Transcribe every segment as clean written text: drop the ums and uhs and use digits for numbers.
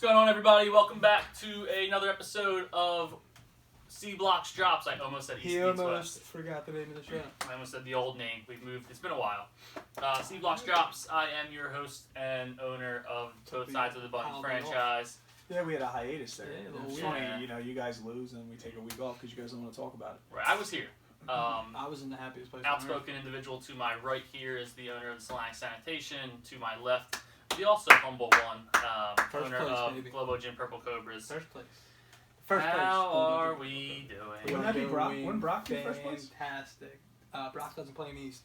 going on, everybody? Welcome back to another episode of C Blocks Drops. I almost said East He Meets almost West. forgot the name of the show. I almost said the old name. We've moved. It's been a while. C Blocks Drops. I am your host and owner of both sides of the Bunny franchise. Yeah, we had a hiatus there. Yeah, It was yeah. funny, you guys lose and we take a week off because you guys don't want to talk about it. Right, I was here. I was in the happiest place on earth. Outspoken individual to my right here is the owner of the Salang Sanitation. To my left, the also humble one, owner place, of baby. Globo Gym Purple Cobras. First place. How are we doing? Wouldn't that be Brock? Wouldn't Brock be first place? Fantastic. Brock doesn't play in East.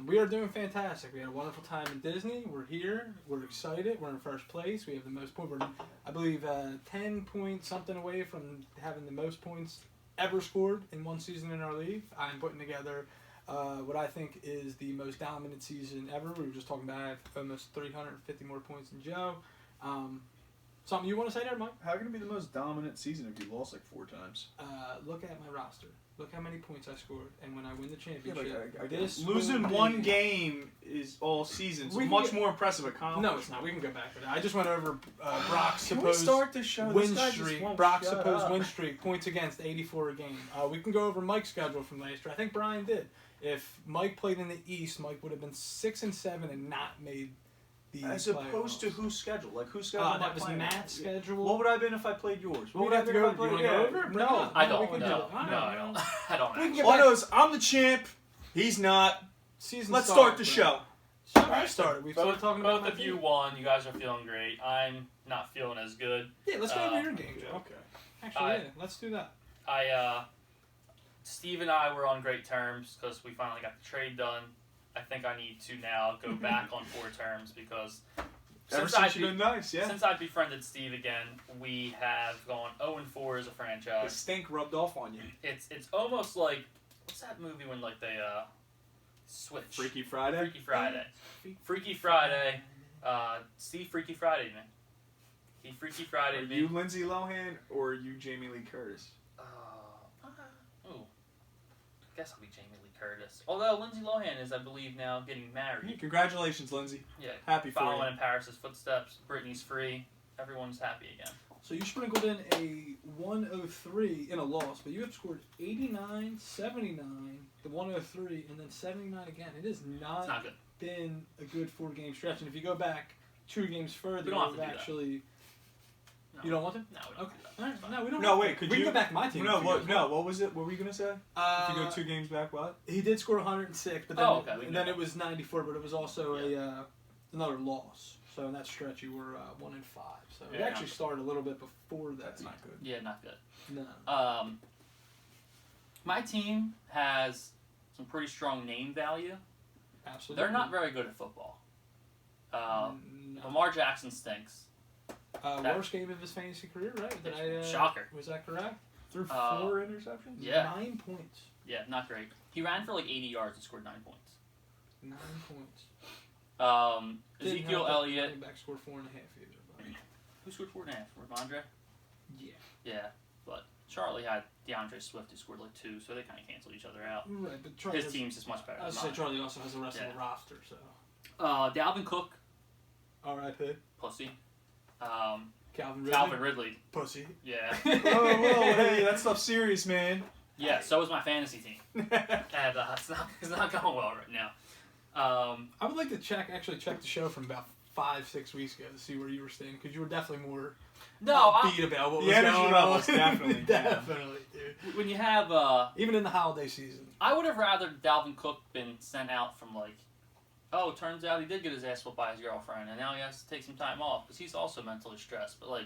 We are doing fantastic. We had a wonderful time in Disney. We're here. We're excited. We're in first place. We have the most points. We're, I believe, 10 points something away from having the most points ever scored in one season in our league. I'm putting together what I think is the most dominant season ever. We were just talking about I have almost 350 more points than Joe. Something you want to say there, Mike? How can it be the most dominant season if you lost like 4 times? Look at my roster. Look how many points I scored, and when I win the Yeah, championship, but this losing will one be- game is all season, so We can much get- more impressive accomplishment. No, it's not. We can go back to that. I just went over Brock's Can we supposed start the show? win This guy just streak. won't Brock's shut supposed up. win streak, points against 84 a game. We can go over Mike's schedule from last year. I think Brian did. If Mike played in the East, Mike would have been 6-7 and not made the As playoffs. opposed to whose schedule? Like whose schedule am I that was playing? Matt's schedule. What would I have been if I played yours? What We'd would I have to been go. if I Do you want played to go yeah. over it? Bring it No, up. I No, don't. we can do No, it. All right. I don't. I don't. We can actually. get All I back- know is I'm the champ. He's not. Season Let's started, start the bro. show. So All right, I started. We've started talking about both my of you team. won. You guys are feeling great. I'm not feeling as good. Yeah, let's go over your game, Joe. Okay. Actually, yeah, let's do that. Steve and I were on great terms because we finally got the trade done. I think I need to now go back on 4 terms because Ever since I've since you've been nice, yeah. since I've befriended Steve again, we have gone 0-4 as a The franchise. stink rubbed off on you. It's almost like, what's that movie when like they switch? Freaky Friday. Freaky Friday. Freaky Friday. Steve Freaky Friday man. He Freaky Are Friday me. you Lindsay Lohan or are you Jamie Lee Curtis? Ooh. Guess I'll be Jamie Lee Curtis. Although Lindsay Lohan is, I believe, now getting married. Congratulations, Lindsay. Yeah. Happy for Following you. in Paris's footsteps. Britney's free. Everyone's happy again. So you sprinkled in a 103 in a loss, but you have scored 89, 79, the 103, and then 79 again. It has It's not good. been a good 4-game stretch, and if you go back 2 games further, We don't have to you've do that. actually. No. You don't want to? No, we don't Okay. do that. All right. It's fine. No, we don't. No, have wait, to. could we you- can go back to my team. No, if you what? guys No, want. what was it? What were you gonna say? If you go 2 games back, what? He did score 106, but then, Oh, okay, we can and then go it was 94, but it was also another loss. So in that stretch, you were 1-5. So it Yeah. actually started a little bit before that. That's not good. Yeah, not good. No. My team has some pretty strong name value. Absolutely. They're not very good at football. No. Lamar Jackson stinks. that- Worst game of his fantasy career, right? Shocker. Was that correct? Through 4 interceptions? Yeah. 9 points. Yeah, not great. He ran for like 80 yards and scored 9 points. 9 points. Didn't Ezekiel help that Elliott. running back scored 4.5 either. But Who scored 4.5? Ramondre? yeah. Yeah, but Charlie had DeAndre Swift who scored like 2, so they kind of canceled each other out. Right, but Charlie His has, team's just much better I than was say mine. Charlie also has the rest of Yeah. the roster, so. Dalvin Cook, R.I.P. pussy. Calvin Ridley. Calvin Ridley, Pussy. yeah. Oh, whoa, hey, that stuff's serious, man. Yeah, so is my fantasy team. And it's not going well right now. I would like to check the show from about 5-6 weeks ago to see where you were standing, because you were definitely more beat about what the was energy going level on. was definitely down. Definitely, dude. when you have, Even in the holiday season. I would have rather Dalvin Cook been sent out from like, oh, it turns out he did get his ass whooped by his girlfriend, and now he has to take some time off because he's also mentally stressed. But like,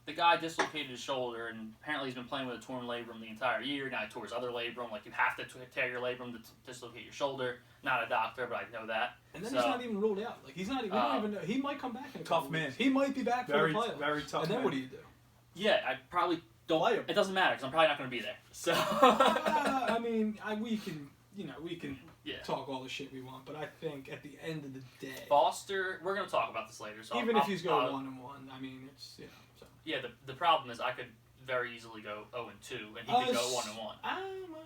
the guy dislocated his shoulder, and apparently he's been playing with a torn labrum the entire year. Now he tore his other labrum. Like, you have to tear your labrum to dislocate your shoulder. Not a doctor, but I know that. And then So- he's not even ruled out. Like, he's not even. We don't even know. He might come back in a Tough couple man. weeks. He might be back Very, for the playoffs. very tough. And then man. what do you do? Yeah, I probably don't. Play him. It doesn't matter because I'm probably not going to be there. So. I mean, we can, Yeah. talk all the shit we want, but I think at the end of the day, Foster, we're going to talk about this later. So even I'll- if he's going 1-1, I mean, it's So. Yeah, the problem is I could very easily go 0-2, and he could go 1-1. I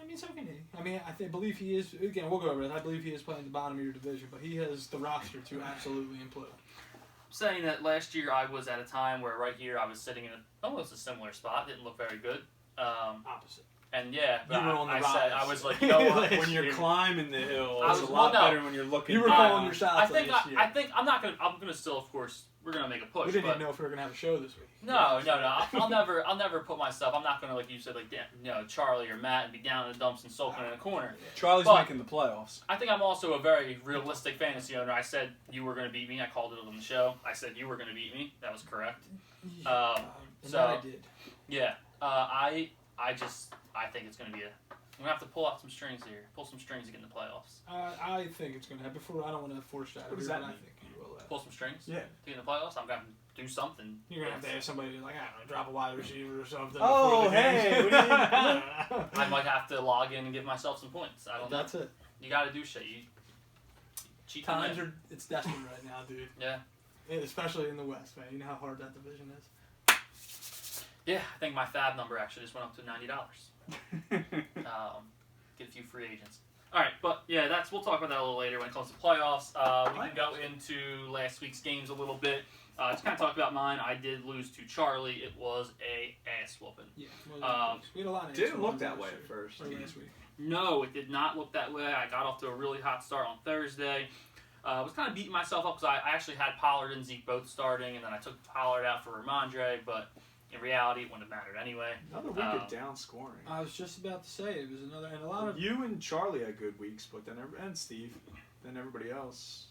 mean, so can he. I mean, I believe he is. Again, we'll go over it. I believe he is playing the bottom of your division, but he has the roster to absolutely implode. saying that last year I was at a time where right here I was sitting in almost a similar spot. Didn't look very good. Opposite. And yeah, but You were on the I rise. said I was like, you know what? When you're climbing the hill, I it's was- a lot well, no. better when you're looking. You were down. calling your shots. I think last year. I think I'm not gonna. I'm gonna still, of course, we're gonna make a push. We didn't but even know if we were gonna have a show this week. No. I'll never put myself. I'm not gonna, like you said, like Charlie or Matt and be down in the dumps and sulking in a corner. Charlie's But- making the playoffs. I think I'm also a very realistic fantasy owner. I said you were gonna beat me. I called it on the show. I said you were gonna beat me. That was correct. And so- that I did. Yeah. I think it's gonna be I'm gonna have to pull out some strings here. Pull some strings to get in the playoffs. I think it's gonna happen. I don't want to foreshadow. What does here, that but mean? I think you will. Pull some strings. Yeah. To get in the playoffs. I'm gonna have to do something. You're gonna have to have somebody like, I don't know, drop a wide receiver or something. Oh, before the game. hey, what do you- I might have to log in and give myself some points. I don't know. That's it. You gotta do shit. You cheat to Times win. it's desperate right now, dude. Yeah. Especially in the West, man. You know how hard that division is. Yeah, I think my fab number actually just went up to $90. Get a few free agents. All right, but yeah, we'll talk about that a little later when it comes to playoffs. We can go into last week's games a little bit. Just kind of talk about mine. I did lose to Charlie. It was a ass whooping. Yeah. Well, we had a lot of Didn't extra look ones that last way year, at first. or last week. No, it did not look that way. I got off to a really hot start on Thursday. I was kind of beating myself up because I actually had Pollard and Zeke both starting, and then I took Pollard out for Ramondre, but in reality, it wouldn't have mattered anyway. Another week of down scoring. I was just about to say it was another, and a lot of, You and Charlie had good weeks, but then and Steve, then everybody else.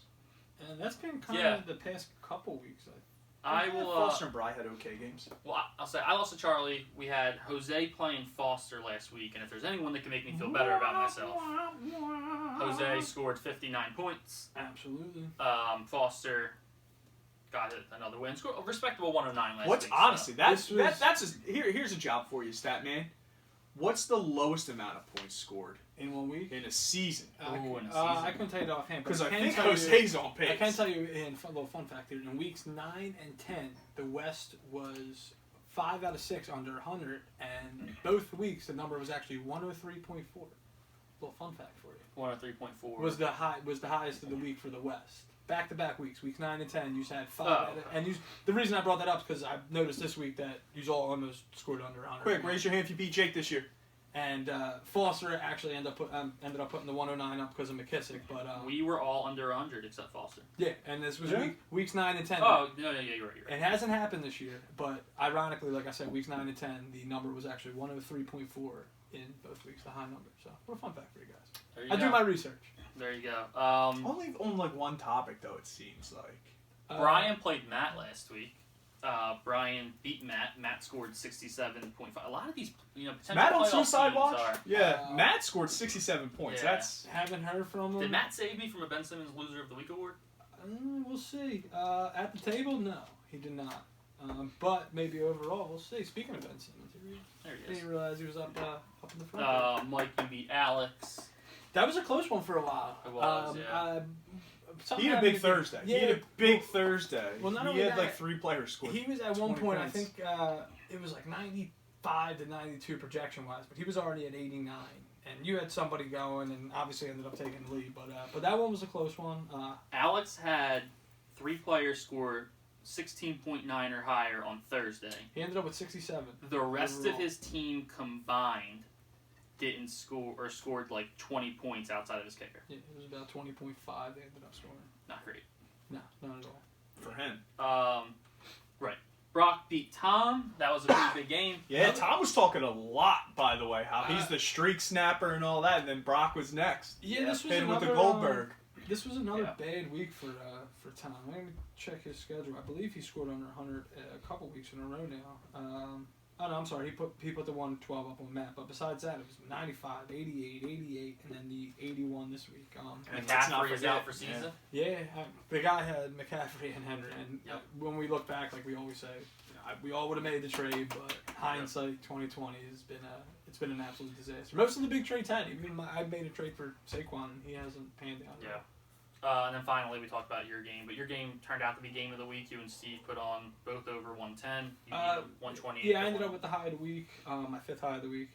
and that's been kind Yeah. of the past couple weeks. I will. Foster and Bry had okay games. Well, I'll say I lost to Charlie. We had Jose playing Foster last week, and if there's anyone that can make me feel better about myself, Jose scored 59 points. Absolutely. Foster got another win. Scored a respectable 109 last What's week. honestly This was- that's just here's a job for you, stat man. What's the lowest amount of points scored In 1 week. in a season? Ooh, in a I season. couldn't tell you offhand, but Because I can think tell you- Jose's on pace. I can tell you a little fun fact here. In weeks 9 and 10, the West was 5 out of 6 under 100, and both weeks the number was actually 103.4. Little fun fact for you. 103.4. Was the highest of the week for the West. Back-to-back weeks, weeks 9 and 10, you had 5. Oh. And the reason I brought that up is because I noticed this week that you all almost scored under 100. Quick, raise your hand if you beat Jake this year. And Foster actually ended up putting the 109 up because of McKissick, but We were all under 100 except Foster. yeah, and this was Yeah. weeks 9 and 10. Oh, no, yeah, you're right. It hasn't happened this year, but ironically, like I said, weeks 9 and 10, the number was actually 103.4 in both weeks, the high number. So, what a fun fact for you guys. There you I go. do my research. There you go. Only on like one topic though, it seems like. Brian played Matt last week. Brian beat Matt. Matt scored 67.5. A lot of these, potential Matt on playoff Suicide teams Watch? are. Yeah, Uh, Matt scored 67 points. Yeah. That's Haven't heard from him. Did Matt save me from a Ben Simmons Loser of the Week award? We'll see. At the table, no, he did not. But maybe overall, we'll see. Speaking of Ben Simmons, There I he is. didn't realize he was up in the front. Mike, you beat Alex. That was a close one for a while. It was, yeah. Something he had a happened big to me- Thursday. Yeah, he had a big Thursday. well, not he only had that, like 3 players score. He was at one 20 point, points. I think it was like 95 to 92 projection wise, but he was already at 89. And you had somebody going, and obviously ended up taking the lead. But that one was a close one. Alex had 3 players score 16.9 or higher on Thursday. He ended up with 67. The rest Overall. of his team combined didn't score or scored like 20 points outside of his kicker. Yeah, it was about 20.5 they ended up scoring. Not great. No, not at all. For him. Right. Brock beat Tom. That was a pretty big game. Yeah, Tom was talking a lot, by the way, how he's the streak snapper and all that, and then Brock was next. Yeah, this was Hit with the another, Goldberg. This was another Yeah. bad week for Tom. I'm going to check his schedule. I believe he scored under 100 a couple weeks in a row now. Oh no, I'm sorry. He put the 112 up on Matt, but besides that, it was 95, 88, 88, and then the 81 this week. And let's not McCaffrey is forget- out for season. Yeah, the guy had McCaffrey and Henry, and Yep. when we look back, like we always say, we all would have made the trade, but hindsight 2020 has been it's been an absolute disaster. Most of the big trades had. Even I made a trade for Saquon, and he hasn't panned out. Yeah. And then finally, we talked about your game, but your game turned out to be game of the week. You and Steve put on both over 110. You beat 128. Yeah, I ended up with the high of the week, my 5th high of the week.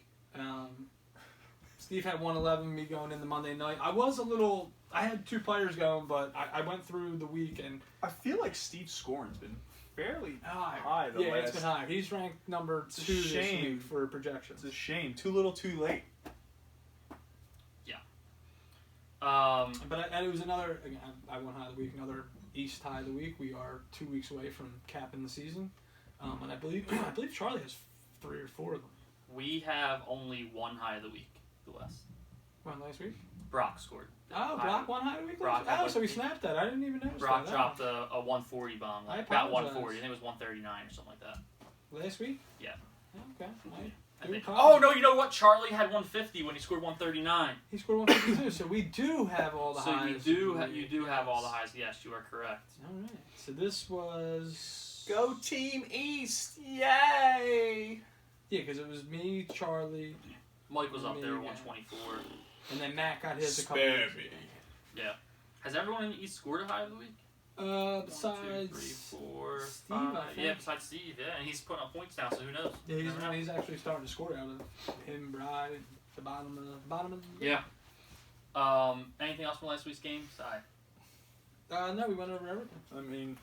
Steve had 111, me going into Monday night. I had 2 players going, but I went through the week and... I feel like Steve's scoring's been fairly high. high Yeah, it's been high. He's ranked number 2 this week for projections. It's a shame. Too little, too late. But it was another... Again, I won high of the week, another East high of the week. We are 2 weeks away from capping the season. And I believe Charlie has 3 or 4 of them. We have only one high of the week, the West. When last week? Brock scored. Oh, Brock won high of the week? Brock So he snapped that. I didn't even notice Brock that. dropped a 140 bomb. I About apologize. 140. I think it was 139 or something like that. Last week? Yeah. Okay. I think. Oh, no, you know what? Charlie had 150 when he scored 139. He scored 152, so we do have all the highs. So you do have all the highs. Yes, you are correct. All right. So this was... Go Team East! Yay! Yeah, because it was me, Charlie, Mike was up Me there at again. 124. and then Matt got his a couple Spare weeks me. ago. Yeah. Has everyone in the East scored a high of the week? Besides 1, 2, 3, 4, Steve, 5. I think. Yeah, besides Steve. Yeah, and he's putting up points now, so who knows? Yeah, Never know. he's actually starting to score out of him, Bride, the bottom of the... Yeah. Anything else from last week's game? No, we went over everything. I mean,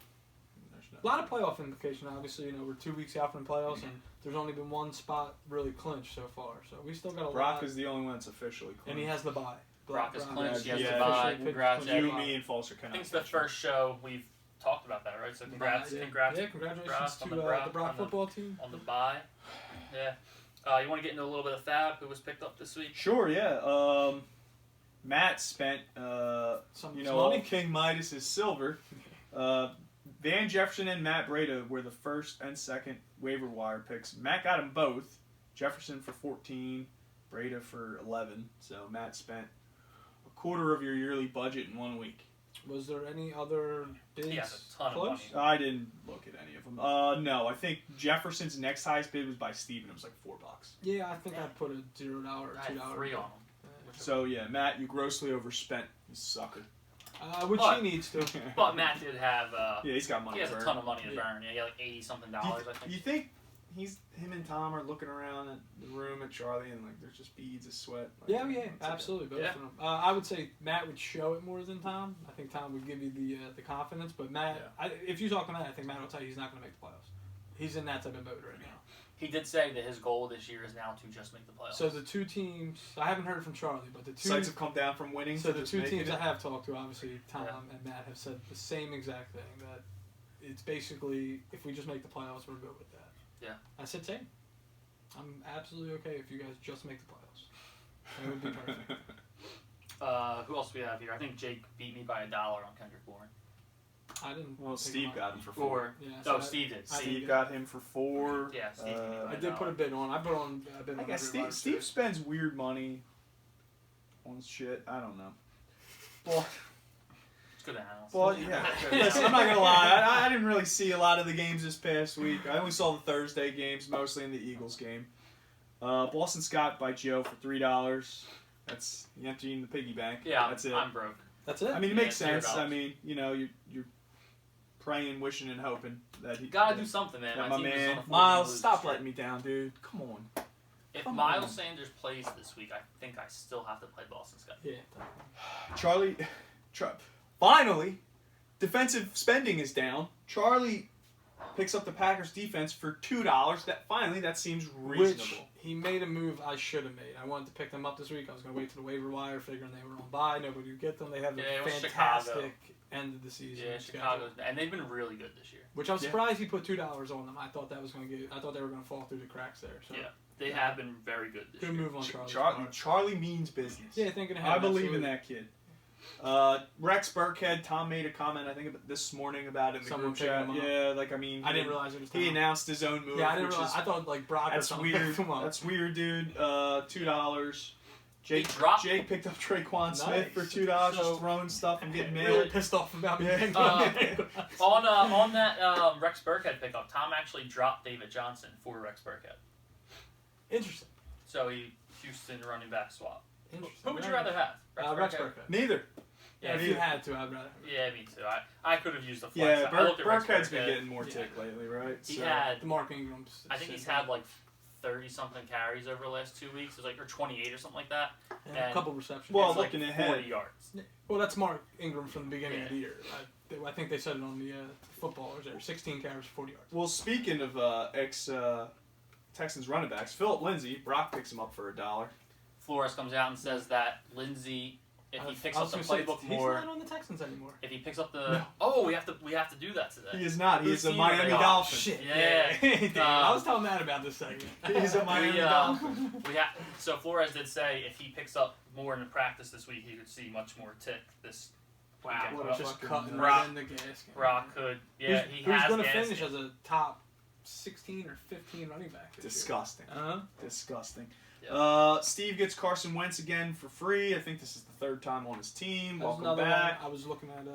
there's A lot of playoff implication, obviously. We're 2 weeks out from the playoffs, and there's only been one spot really clinched so far. So we still got a Brock lot. is the only one that's officially clinched. And he has the bye. Brock is clinched. He has yeah, the bye. officially Congrats, clinched You, the bye. me, and Foster I cannot. think it's the first show we've talked about that, right? So congrats, Yeah, congrats congratulations Brock to on the the Brock- Brock on the- football team. on the bye. Yeah. You want to get into a little bit of Fab, who was picked up this week? Sure, yeah. Matt spent, Some all money. King Midas is silver. Van Jefferson and Matt Breida were the first and second waiver wire picks. Matt got them both. Jefferson for 14, Breida for 11. So Matt spent a quarter of your yearly budget in 1 week. Was there any other bids He has a ton of close? money. I didn't look at any of them. No, I think Jefferson's next highest bid was by Steven. It was like $4. Yeah, I think I put a $0 or I had $2. 3 on him. So yeah, Matt, you grossly overspent, you sucker. Which But- he needs to. But Matt did have. Yeah, he's got money. He has to a burn. ton of money to Yeah. burn. Yeah, he had like $80-something, Do I you, think. you think him and Tom are looking around at the room at Charlie and like there's just beads of sweat? Like, Yeah, it's like- absolutely, both Yeah. of them. I would say Matt would show it more than Tom. I think Tom would give you the confidence, but Matt, if you talk to Matt, I think Matt will tell you he's not going to make the playoffs. He's in that type of mode right now. He did say that his goal this year is now to just make the playoffs. So the 2 teams, I haven't heard from Charlie, but the 2 Sights have come down from winning. So to the just 2 making teams it. I have talked to, obviously Tom and Matt, have said the same exact thing, that it's basically, if we just make the playoffs, we're good with that. Yeah. I said same. I'm absolutely okay if you guys just make the playoffs. That would be perfect. Who else do we have here? I think Jake beat me by $1 on Kendrick Bourne. I didn't. Well, pick Steve him up. got him for 4. Or Yeah, oh, I- Steve did. I- Steve got him for 4. Yeah, Steve beat me by I did put a bid on. I put on. I've been I on guess every wide Steve receiver. spends weird money on shit. I don't know. Well, It's good analysis. well, yeah. Listen, I'm not gonna lie. I didn't really see a lot of the games this past week. I only saw the Thursday games, mostly in the Eagles game. Boston Scott by Joe for $3. That's you emptying the piggy bank. Yeah, that's it. I'm broke. That's it. I mean, it makes Yeah, sense. $0. I mean, you're praying, wishing, and hoping that he. You gotta do something, man. That My my team is on man a 4-game Miles, losing stop streak. letting me down, dude. Come on. If Come Miles on. Sanders plays this week, I think I still have to play Boston Scott. Yeah. Charlie, finally, defensive spending is down. Charlie picks up the Packers defense for $2. That seems reasonable. Which he made a move I should have made. I wanted to pick them up this week. I was going to wait to the waiver wire, figuring they were on bye. Nobody would get them. They have Yeah, a it was fantastic Chicago. end of the season. Yeah, schedule. Chicago's, and they've been really good this year. Which I was Yeah. surprised he put $2 on them. I thought that was going to get. I thought they were going to fall through the cracks there. So Yeah. They have been very good this good year. move on Charlie. Charlie means business. Yeah, thinking ahead. I believe absolutely. in that kid. Rex Burkhead, Tom made a comment I think about this morning about it in the Someone group chat. picking him up. Yeah, like I mean, I didn't realize it was. he Tom. announced his own move. Yeah, I didn't which realize. is I thought like Brock or that's something. weird. Come on. That's weird, dude. $2. Jake dropped- Jake picked up Traquan Smith Nice. for $2, So- just throwing stuff and getting really mailed. pissed off about me. Yeah. picking up. On that Rex Burkhead pickup, Tom actually dropped David Johnson for Rex Burkhead. Interesting. So Houston running back swap. Interesting. Who would you rather have? Rex Burkhead. Neither. Yeah, if you had to, I'd rather. Yeah, me too. I could have used the flex. Yeah, I looked at Rex Burkhead's been Burkhead. getting more Yeah. tick lately, right? He So- had. The Mark Ingram's. I think he's had like 30-something carries over the last 2 weeks. It was like, or 28 or something like that. And And a couple receptions. Well, It's like looking 40 ahead. yards. Well, that's Mark Ingram from the beginning of the Yeah. year. I think they said it on the footballers there. 16 carries, 40 yards. Well, speaking of Texans running backs, Philip Lindsay, Brock picks him up for $1. Flores comes out and says that Lindsey, if he picks up the playbook more, he's not on the Texans anymore. if he picks up the, No. oh, we have to do that today. He is not. He Whose is a team are Miami they on? Dolphin. Shit. Yeah. I was telling Matt about this segment. He's a Miami We, Dolphin. So Flores did say if he picks up more in the practice this week, he could see much more tick this. Wow, weekend. what just cutting Brock- right in the gas. Brock could, yeah, he who's has going to gas. finish as a top 16 or 15 running back this Disgusting. year? Disgusting. Yeah. Steve gets Carson Wentz again for free. I think this is the third time on his team. That was Welcome another back. one I was looking at.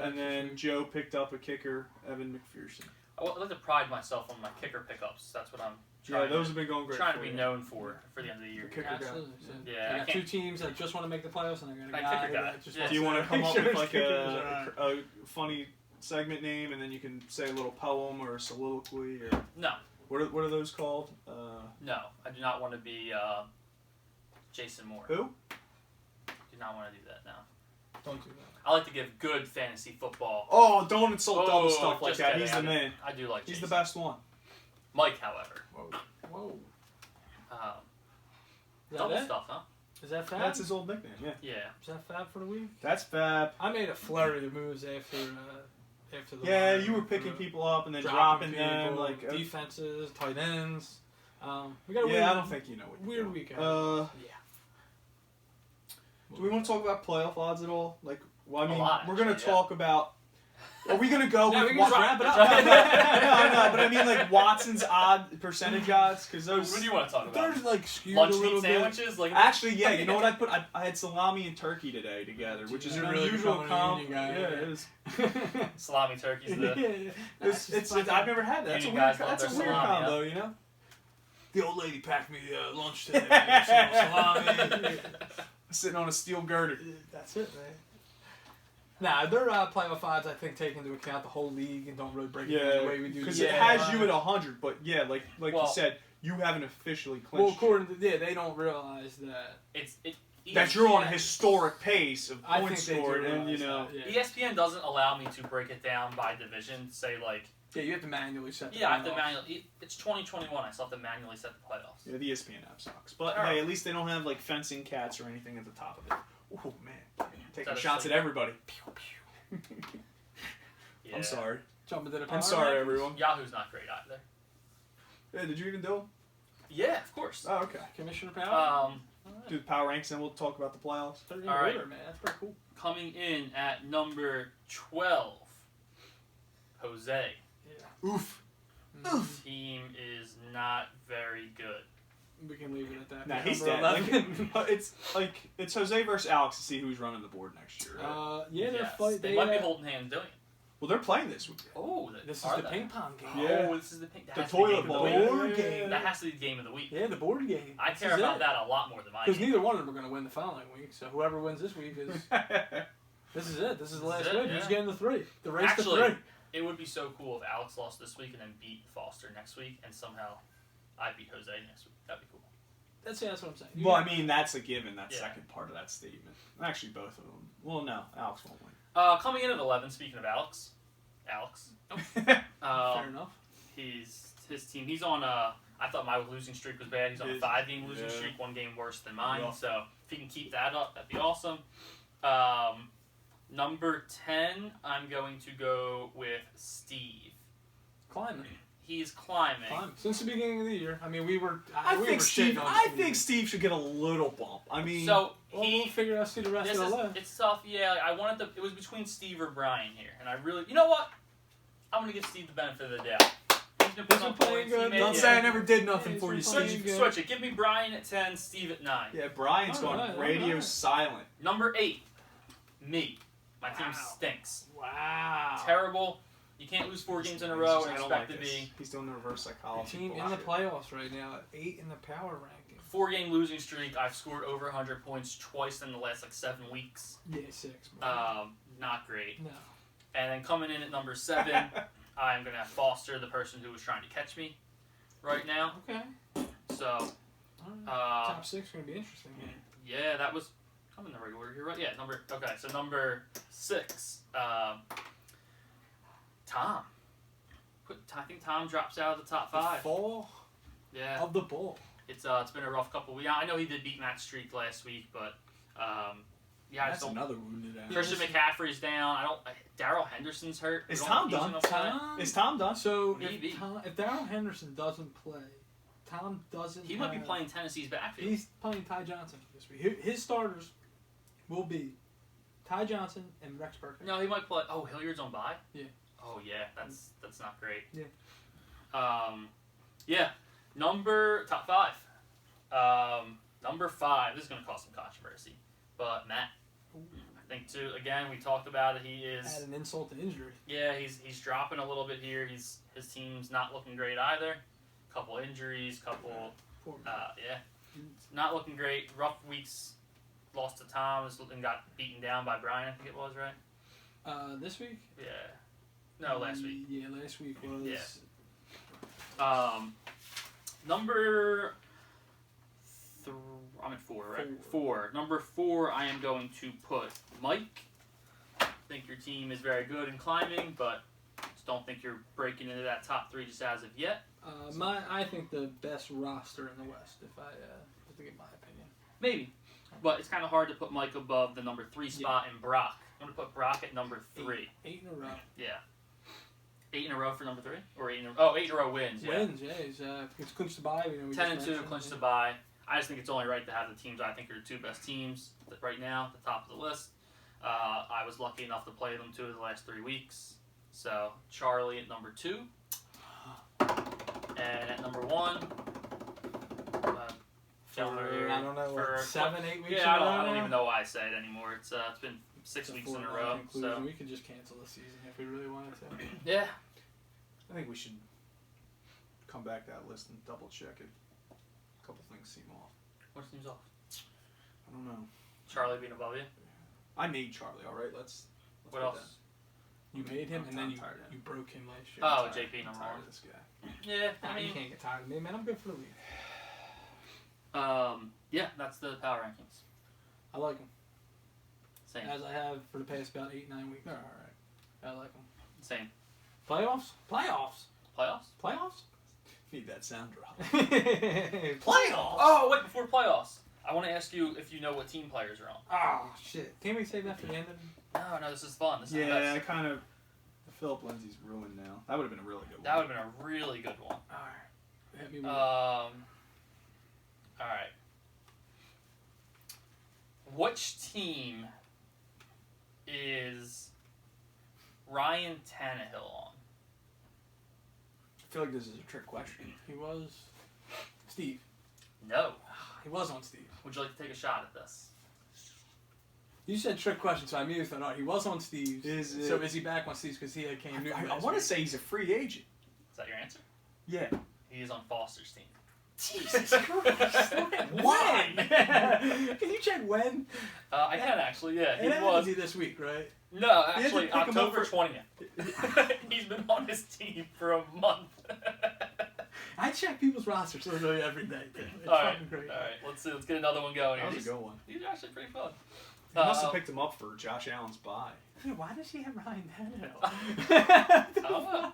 And then Joe picked up a kicker, Evan McPherson. I like to pride myself on my kicker pickups. That's what I'm Yeah, trying, those have been going great. trying to for be you. known for the end of the year. The kicker guy. Absolutely. So Yeah, I I got can't- 2 teams that just want to make the playoffs, and I got a My guy kicker guy. that just Yeah. wants Do you want to make come up sure with his like kickers are alright. a funny segment name, and then you can say a little poem or a soliloquy, or No, what are those called? no, I do not want to be Jason Moore. Who? Do not want to do that now. Don't do that. I like to give good fantasy football. Oh, don't insult dumb Oh, stuff like just that. kidding. He's the man. I do like He's Jason. the best one. Mike, however, Whoa. Is that Oh, double it? stuff, huh? Is that fab? That's his old nickname. Yeah. Yeah. Is that fab for the week? That's fab. I made a flurry of moves after the. Yeah, line. you were picking people up and then Dropping dropping them people, like. defenses, tight ends. We got a Yeah, weird, I don't think you know what. weird week. Yeah. Yeah. Do we want to talk about playoff odds at all? Like, well, I A mean, lot, we're gonna actually, talk about. Are we gonna go No, with we can just Wa- wrap it up. no, but I mean like Watson's percentage odds because those. What do you want to talk about? There's like skewed Lunch a little meat bit. sandwiches? Like Actually, yeah, you know what I put? I had salami and turkey today together, which is You're an really unusual becoming a combo. union guy, Yeah, yeah. it is. salami turkey's the. It's I've never had that. That's a You weird. guys love That's a their weird salami, combo, you know. The old lady packed me lunch today. Salami. Sitting on a steel girder. That's it, man. Nah, their playoff odds, I think, take into account the whole league and don't really break it down the way we do. because the it has other you one. at 100, but yeah, like Well- you said, you haven't officially Well, clinched. according to they don't realize that. that you're on a historic pace of I think points they do scored, and realize you know. that, yeah. ESPN doesn't allow me to break it down by division. Say like, Yeah, you have to manually set. The yeah, I have to playoffs. manually. It's 2021. I still have to manually set the playoffs. Yeah, the ESPN app sucks, but Alright. hey, at least they don't have like fencing cats or anything at the top of it. Oh man, taking That is shots like- at everybody. Yeah. I'm sorry. Jump into the power I'm sorry, rankings. everyone. Yahoo's not great either. Yeah, did you even do them? Yeah, of course. Oh, okay. Commissioner Power. Do the power ranks, and we'll talk about the playoffs. They're in all right. order, man. That's pretty cool. Coming in at number 12, Jose. Yeah. Oof. Oof. Team is not very good. We can leave it at that. Nah, Number he's dead. 11. It's Jose versus Alex to see who's running the board next year. Right? Yeah, they're Yes, fight. they might be holding hands doing it. Well, they're playing this week. Oh, This is are the they? ping pong game. Yeah. Oh, this is the ping. That The has to be toilet game of bowl. the week. Board game. That has to be the game of the week. Yeah, the board game. I This care is about it. that a lot more than my Because game. neither one of them are going to win the following week. So whoever wins this week is. This is it. This is the This is last it, win. Who's yeah. getting the 3? The race Actually, to 3. It would be so cool if Alex lost this week and then beat Foster next week, and somehow I beat Jose next week. That'd be cool. That's what I'm saying. Well, I mean, that's a given. That Yeah. second part of that statement. Actually, both of them. Well, no, Alex won't win. Coming in at 11. Speaking of Alex. Fair Um, enough. his team. He's on a. I thought my losing streak was bad. He's on a 5-game losing Yeah. streak, 1 game worse than mine. Yeah. So if he can keep that up, that'd be awesome. Number 10, I'm going to go with Steve. Climbing. He's climbing. Since the beginning of the year. I mean, we were. I we think were Steve. shitting on I think Steve should get a little bump. I mean, So Well, he. we'll figure out see the rest This of is, the left. it's tough. Yeah, like, I wanted the. It was between Steve or Brian here, and I really. You know what? I'm gonna give Steve the benefit of the doubt. He's been putting up playing points. He good. made- don't yeah. say I never did nothing Yeah, for you, he's Switch, Steve. good. switch it. Give me Brian at 10, Steve at 9. Yeah, Brian's All going right, all radio right. silent. Number 8, me. My team Wow. stinks. Wow. Terrible. You can't lose 4 games in a row and I don't expect like to this. be He's doing the reverse psychology. Team in the bullshit. playoffs right now at 8 in the power ranking. 4-game losing streak. I've scored over 100 points twice in the last 7 weeks. Yeah, 6. Bro. Not great. No. And then coming in at number 7, I'm gonna have Foster, the person who was trying to catch me right now. Okay. So, Top 6 going to be interesting. yeah, that was. I'm in the right order here, right? Yeah, so number 6. Tom. I think Tom drops out of the top 5. The fall Yeah. of the bull. It's been a rough couple weeks. I know he did beat Matt Streak last week, but yeah, That's another wounded ass. Christian McCaffrey's down. Daryl Henderson's hurt. Is We Tom don't- he's done? gonna play. Is Tom done? So Maybe. if Darrell Henderson doesn't play, Tom doesn't. He might be playing Tennessee's backfield. He's playing Ty Johnson this week. His starters will be Ty Johnson and Rex Burkhead. No, he might play. Oh, Hilliard's on bye. Yeah. Oh yeah, that's not great. Yeah. Yeah. Top 5. Number 5. This is gonna cause some controversy, but Matt. I think too. Again, we talked about it. He is. Had an insult to injury. Yeah, he's dropping a little bit here. His team's not looking great either. Couple injuries, yeah, not looking great. Rough weeks. Lost to Tom and got beaten down by Brian. I think it was right. This week? Yeah. No, last week. Yeah, last week was. Yeah. Number. I'm at 4, right? 4. Number 4. I am going to put Mike. I think your team is very good in climbing, but just don't think you're breaking into that top 3 just as of yet. I think the best roster in the West, if I have to give my opinion. Maybe. But it's kind of hard to put Mike above the number 3 spot in Brock. I'm going to put Brock at number 3. 8 in a row. Yeah. 8 in a row for number 3? Or 8 in a row? Oh, 8 in a row wins, yeah. Wins, yeah. He's clinched the bye. 10-2, clinched the bye. I just think it's only right to have the teams I think are the 2 best teams right now at the top of the list. I was lucky enough to play them 2 of the last 3 weeks. So, Charlie at number 2. And at number 1, I don't know, for 7, 8 weeks. Yeah, I don't even know why I say it anymore. It's been 6 weeks in a row. So we could just cancel the season if we really wanted to. Yeah. I think we should come back to that list and double check it. A couple things seem off. What seems off? I don't know. Charlie being above you. I made Charlie. All right, let's What put else? that. You made him, and then I'm tired of you broke him last year. Oh, I'm tired. JP I'm number tired 1. of this guy. Yeah, I You mean, can't get tired of me, man. I'm good for the league. yeah, that's the power rankings. I like them. Same. As I have for the past about 8, 9 weeks. All right. I like them. Same. Playoffs? Playoffs? Playoffs? Playoffs? Need that sound drop. Playoffs? Oh, wait, before playoffs, I want to ask you if you know what team players are on. Oh, shit. Can't we save that for the end of No, this is fun. This is the Yeah, I best. kind of. Philip Lindsay's ruined now. That would have been a really good one. That would have been a really good one. Alright. Hit me with All right. Which team is Ryan Tannehill on? I feel like this is a trick question. He was Steve. No. He was on Steve. Would you like to take a shot at this? You said trick question, so I immediately thought, he was on Steve's. Is So it- is he back on Steve's because he had Cam Newton? I last want to week? say he's a free agent. Is that your answer? Yeah. He is on Foster's team. Jesus Christ. Why? Can you check when? I can actually, yeah. He It was. was he this week, right? No, had to actually, pick him up October for- 20th. He's been on his team for a month. I check people's rosters literally every day. It's All right, fucking great. all right. Let's see. Let's get another one going That here. was a good one. These are actually pretty fun. He must have picked him up for Josh Allen's bye. Dude, why does he have Ryan Tannehill? I don't know.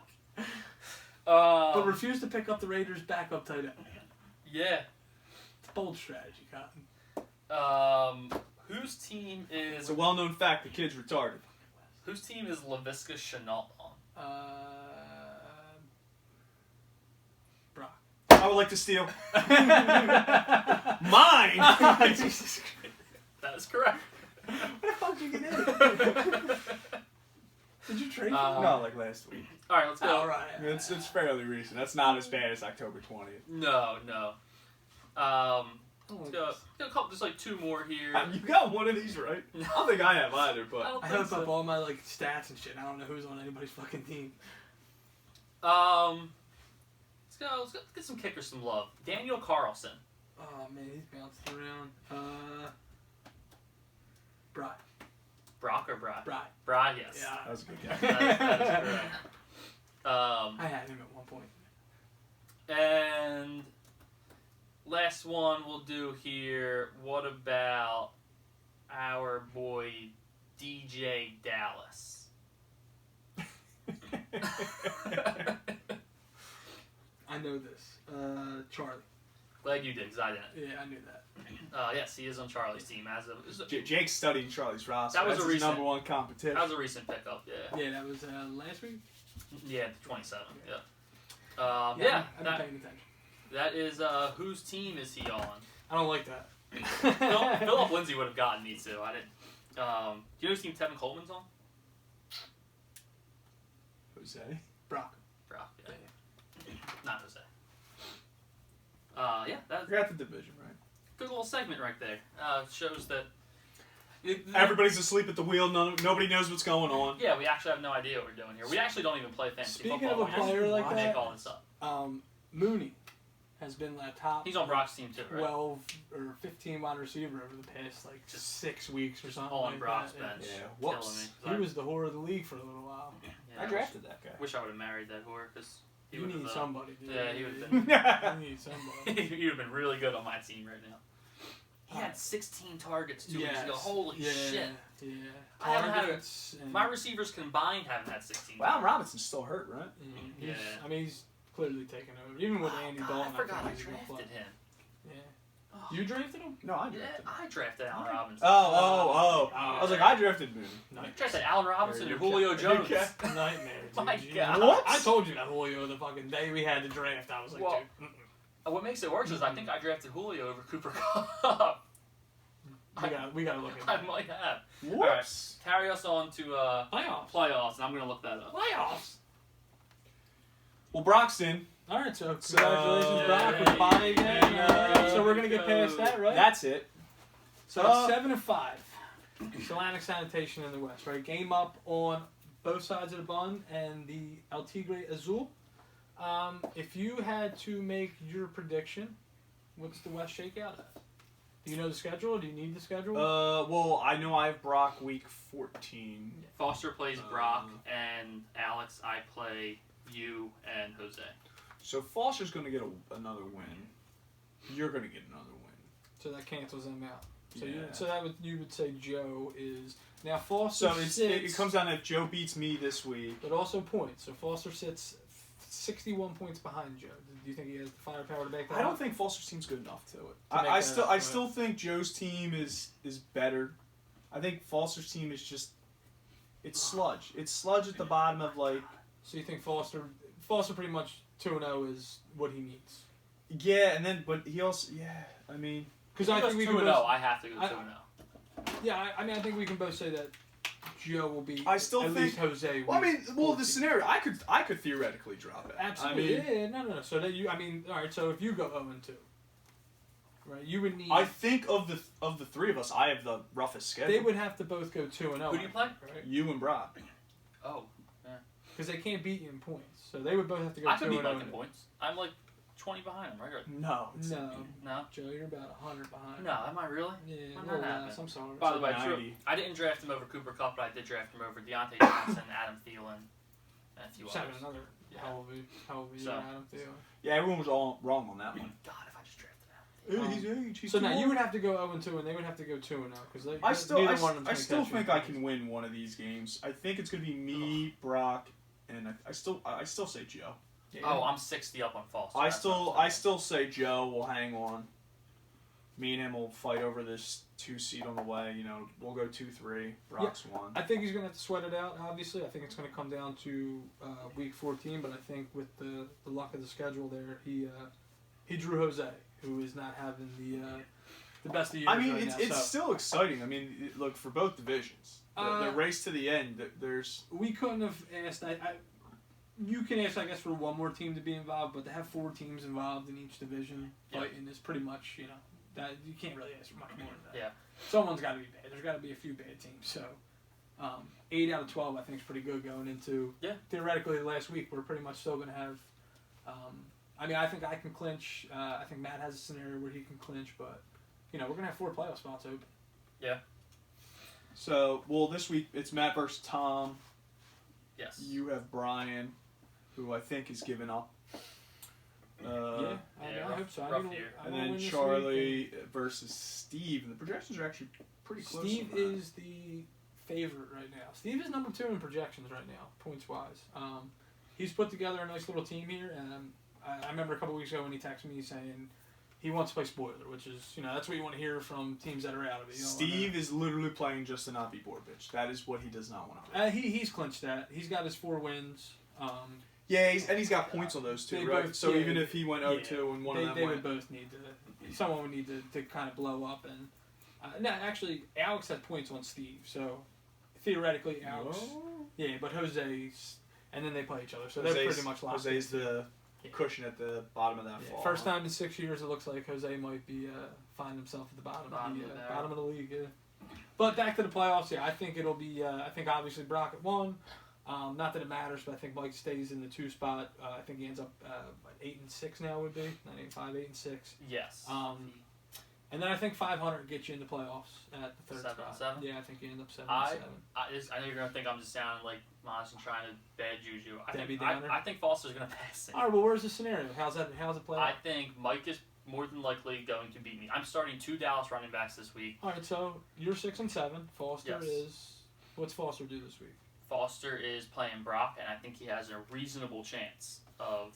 But refuse to pick up the Raiders' backup tight end. Yeah. It's a bold strategy, Cotton. Whose team It's is a well-known fact. The kid's retarded. LaVisca Chenault on? Brock. I would like to steal. Mine. Jesus Christ. That is correct. What the fuck did you get in? Did you trade him? No, like last week. All right, let's go. All right. It's fairly recent. That's not as bad as October 20th. No. Oh, Let's go. Got a couple, just like 2 more here. You got one of these right? I don't think I have either, I but don't I think hooked up so. all my like stats and shit. I don't know who's on anybody's fucking team. Let's go. Let's get some kickers some love. Daniel Carlson. Oh man, he's bounced around. Bry. Brock or Bry? Bry. Bry, yes. Yeah. that was a good guy. That is correct. I had him at one point. And last one we'll do here. What about our boy DJ Dallas? I know this. Charlie. Glad you did, because I didn't. Yeah, I knew that. Yes, he is on Charlie's team as of. Jake's studying Charlie's roster. That was That's a his recent- number one competition. That was a recent pickup, yeah. Yeah, that was last week. Yeah, the 27th. Yeah. I've Yeah. been That, paying attention. that is whose team is he on? I don't like that. Philip Lindsay would have gotten me too. I didn't. Do you know whose team Tevin Coleman's on? Jose. Brock. Brock. Yeah. Not Jose. Yeah, that's You're at the division, right? good little segment right there. Shows that. Everybody's asleep at the wheel. Nobody knows what's going on. Yeah, we actually have no idea what we're doing here. We actually don't even play fantasy Speaking football. of a player like we that, make all this up. Mooney has been the top. He's on Brock's team too, right? 12 or 15 wide receiver over the past like Just 6 weeks or something. All on like Brock's that. bench. Yeah. Killing Whoops. me. He was the whore of the league for a little while. Yeah, I drafted that guy. Wish I would have married that whore because he You would need have. somebody. Dude. Yeah, he would have You need somebody. been. He would have been really good on my team right now. He had 16 targets 2 weeks ago. Holy shit! Yeah. I haven't had Targets and- My receivers combined haven't had 16. Well, Allen Robinson's still hurt, right? He's- Yeah. I mean, he's clearly taken over. Even with Andy God, Dalton, I forgot I think he's a good drafted player. him. Yeah. Oh. You drafted him? No, I Yeah, drafted him. I drafted Allen Oh. Robinson. I was like, I drafted Mooney. I drafted Allen Robinson There and you Julio go. Jones. Okay. Nightmare. Dude. My You God. know, What? I told you that Julio the fucking day we had the draft. I was like, Well, dude. What makes it worse is I think I drafted Julio over Cooper Kupp. We gotta look at I that. might have. Whoops. Carry us on to Playoffs. and I'm going to look that up. Playoffs. Well, Broxton, All right, so So- congratulations, Brock. Yay. We're bye again. Yay. So we're gonna get past that, right? that's it. So it's 7-5. Atlantic Sanitation in the West, right? Game up on both sides of the bun and the El Tigre Azul. If you had to make your prediction, what's the West shakeout at? Do you know the schedule? Do you need the schedule? Well, I know I have Brock week 14. Foster plays Brock, and Alex, I play you and Jose. So Foster's going to get another win. You're going to get another win. So that cancels them out. So Yeah. you would say Joe is now Foster. So it comes down to if Joe beats me this week. but also points. So Foster sits 61 points behind Joe. Do you think he has the firepower to make that? I don't up? think Foster's team's good enough to it. To make I that still up, I right. still think Joe's team is better. I think Foster's team is just it's sludge. It's sludge at the bottom of like So you think Foster pretty much 2-0 is what he needs? yeah, and then but he also I mean Because I think we can 2-0. both, I have to go 2-0. I mean I think we can both say that Joe will be. I still at think- least Jose. well, I week mean, well, the 14. scenario I could theoretically drop it. Absolutely. I mean, yeah, no. So that you, I mean, all right. So if you go 0-2, right, you would need. I think of the three of us, I have the roughest schedule. they would have to both go 2-0. Who do you play? Right? You and Brock. Oh, Because they can't beat you in points, so they would both have to go I could 2-0. beat Mike in points. I'm like 20 behind him, right? Or- No. No, No? Joe, you're about 100 behind. No, am I really? Yeah, Why a not little happen? less. I'm sorry. By the way, like true, 90. I didn't draft him over Cooper Kupp, but I did draft him over Deontay Johnson, Adam Thielen, and a few Just having others. another Yeah. hell of a year So- Adam Thielen. Yeah, everyone was all wrong on that one. God, if I just drafted him. He's age. He's So too now you old. would have to go 0-2, and they would have to go 2-0 because they. I still neither one of them I can still catch you think in I points. can win one of these games. I think it's gonna be me, Brock, and I still say Joe. Yeah. Oh, I'm 60 up on Foster. I That's what still I'm saying. say Joe will hang on. Me and him will fight over this 2 seed on the way. You know, we'll go 2-3. Brock's 1. I think he's going to have to sweat it out, obviously. I think it's going to come down to week 14, but I think with the luck of the schedule there, he drew Jose, who is not having the best of years I mean, right it's now. So still exciting. I mean, look, for both divisions. The race to the end, there's... we couldn't have asked... you can ask, I guess, for one more team to be involved, but to have 4 teams involved in each division fighting is pretty much, that you can't really ask for much more than that. Yeah. Someone's got to be bad. There's got to be a few bad teams. So 8 out of 12, I think, is pretty good going into theoretically last week. We're pretty much still going to have. I mean, I think I can clinch. I think Matt has a scenario where he can clinch, but we're going to have 4 playoff spots open. Yeah. So, well, this week it's Matt versus Tom. Yes. You have Brian, who I think is giving up. I Yeah, hope So Rough I need year. I And wanna then win this Charlie week. versus Steve. The projections are actually pretty close. Steve on that. is the favorite right now. Steve is number 2 in projections right now, points wise. He's put together a nice little team here, and I remember a couple weeks ago when he texted me saying he wants to play spoiler, which is, that's what you want to hear from teams that are out of it. Steve is literally playing just to not be board bitch. That is what he does not want to do. He's clinched that. He's got his 4 wins. Yeah, he's got points on those They two, right? both- So yeah, even if he went 0-2 and one of them they went, would both need to. Someone would need to kind of blow up, and no, actually, Alex has points on Steve, so theoretically, Alex. Whoa. Yeah, but Jose's, and then they play each other, so they're pretty much locked. Jose's the cushion at the bottom of that Yeah, fall. first time in 6 years, it looks like Jose might be find himself at the bottom of the league. Yeah. But back to the playoffs. Yeah, I think it'll be. I think obviously Brock at 1. Not that it matters, but I think Mike stays in the 2 spot. I think he ends up 8-6 now would be 9-5, 8-6. Yes. And then I think 500 gets you in the playoffs at the 3rd 7-7? spot. Yeah, I think you end up 7-7. I know you're gonna think I'm just sounding like Moss and trying to bad juju. Debbie Downer? I think Foster's gonna pass it. All right, well, where's the scenario? How's it play out? I think Mike is more than likely going to beat me. I'm starting 2 Dallas running backs this week. All right, so you're 6-7. Foster Yes. is. What's Foster do this week? Foster is playing Brock, and I think he has a reasonable chance of